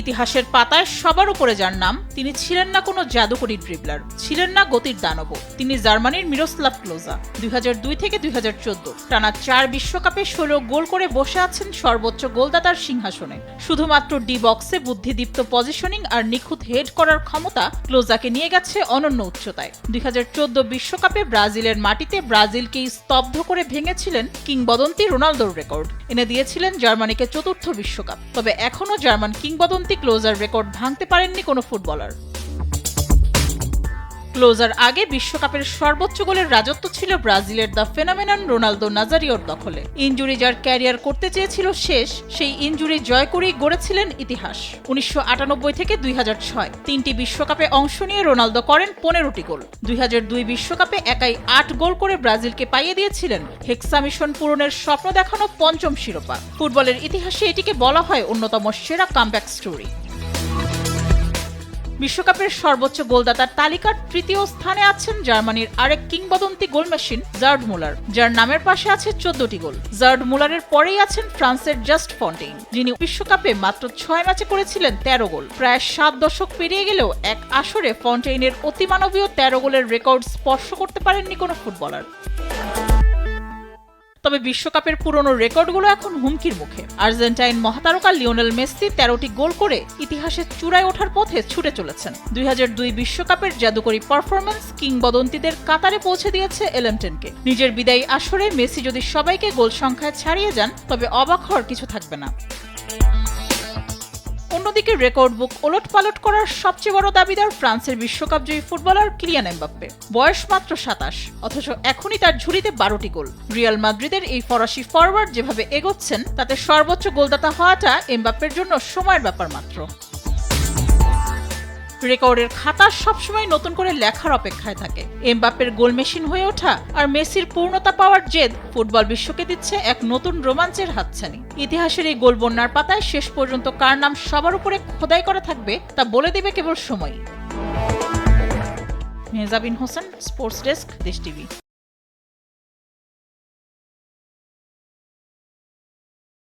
ইতিহাসের পাতায় সবার উপরে যার নাম, তিনি ছিলেন না কোনো জাদুকরী ড্রিবলার, ছিলেন না গতির দানবও। তিনি জার্মানির মিরোস্লাভ ক্লোজা। 2002 থেকে 2014 টানা 4 বিশ্বকাপে 16 গোল করে বসে আছেন সর্বোচ্চ গোলদাতার সিংহাসনে। শুধুমাত্র ডি বক্সে বুদ্ধিদীপ্ত পজিশনিং আর নিখুঁত হেড করার ক্ষমতা ক্লোজাকে নিয়ে গেছে অনন্য উচ্চতায়। 2014 বিশ্বকাপে ব্রাজিলের মাটিতে ব্রাজিলকেই স্তব্ধ করে ভেঙেছিলেন কিংবদন্তি রোনালদোর রেকর্ড, এনে দিয়েছিলেন জার্মানিকে চতুর্থ বিশ্বকাপ। তবে এখনও জার্মান কিংবদন্তি ক্লোজার রেকর্ড ভাঙতে পারেননি কোনো ফুটবলার। ক্লোজার আগে বিশ্বকাপের সর্বোচ্চ গোলের রাজত্ব ছিল ব্রাজিলের দ্য ফেনোমেনন রোনালদো নাজারিওর দখলে। ইনজুরি যার ক্যারিয়ার করতে চেয়েছিল শেষ, সেই ইনজুরি জয় করেই গড়েছিলেন ইতিহাস। 1998 থেকে 2006 তিনটি বিশ্বকাপে অংশ নিয়ে রোনালদো করেন 15টি গোল। 2002 বিশ্বকাপে একাই 8 গোল করে ব্রাজিলকে পাইয়ে দিয়েছিলেন হেক্সা মিশন পূরণের স্বপ্ন দেখানো পঞ্চম শিরোপা। ফুটবলের ইতিহাসে এটিকে বলা হয় অন্যতম সেরা কামব্যাক স্টোরি। বিশ্বকাপের সর্বোচ্চ গোলদাতার তালিকার তৃতীয় স্থানে আছেন জার্মানির আরেক কিংবদন্তি গোল মেশিন জার্ড মুলার, যার নামের পাশে আছে 14টি গোল। জার্ড মুলারের পরেই আছেন ফ্রান্সের জাস্ট ফন্টেইন, যিনি বিশ্বকাপে মাত্র 6 ম্যাচে করেছিলেন 13 গোল। প্রায় 7 দশক পেরিয়ে গেলেও এক আসরে ফন্টেইনের অতিমানবীয় 13 গোলের রেকর্ড স্পর্শ করতে পারেননি কোনো ফুটবলার। তবে বিশ্বকাপের পুরনো রেকর্ডগুলো এখন হুমকির মুখে। আর্জেন্টাইন মহাতারকা লিওনেল মেসি 13টি গোল করে ইতিহাসের চূড়ায় ওঠার পথে ছুটে চলেছেন। 2002 বিশ্বকাপের জাদুকরী পারফরম্যান্স কিংবদন্তিদের কাতারে পৌঁছে দিয়েছে এলেমটেনকে। নিজের বিদায়ী আসরে মেসি যদি সবাইকে গোল সংখ্যায় ছাড়িয়ে যান, তবে অবাক হওয়ার কিছু থাকবে না। অন্যদিকে রেকর্ড বুক ওলটপালট করার সবচেয়ে বড় দাবিদার ফ্রান্সের বিশ্বকাপজয়ী ফুটবলার কিলিয়ান এমবাপ্পে। বয়স মাত্র 27, অথচ এখনই তার ঝুলিতে 12টি গোল। রিয়াল মাদ্রিদের এই ফরাসি ফরওয়ার্ড যেভাবে এগোচ্ছেন, তাতে সর্বোচ্চ গোলদাতা হওয়াটা এমবাপ্পের জন্য সময়ের ব্যাপার মাত্র। রেকর্ডের খাতা সবসময় নতুন করে লেখার অপেক্ষায় থাকে। এমবাপ্পের গোল মেশিন হয়ে ওঠা আর মেসির পূর্ণতা পাওয়ার জেদ ফুটবল বিশ্বকে দিচ্ছে এক নতুন রোমাঞ্চের হাতছানি। ইতিহাসের এই গোল বন্যার পাতায় শেষ পর্যন্ত কার নাম সবার উপরে খোদাই করা থাকবে তা বলে দেবে কেবল সময়। মেহজাবিন হোসেন, স্পোর্টস ডেস্ক, দেশ টিভি।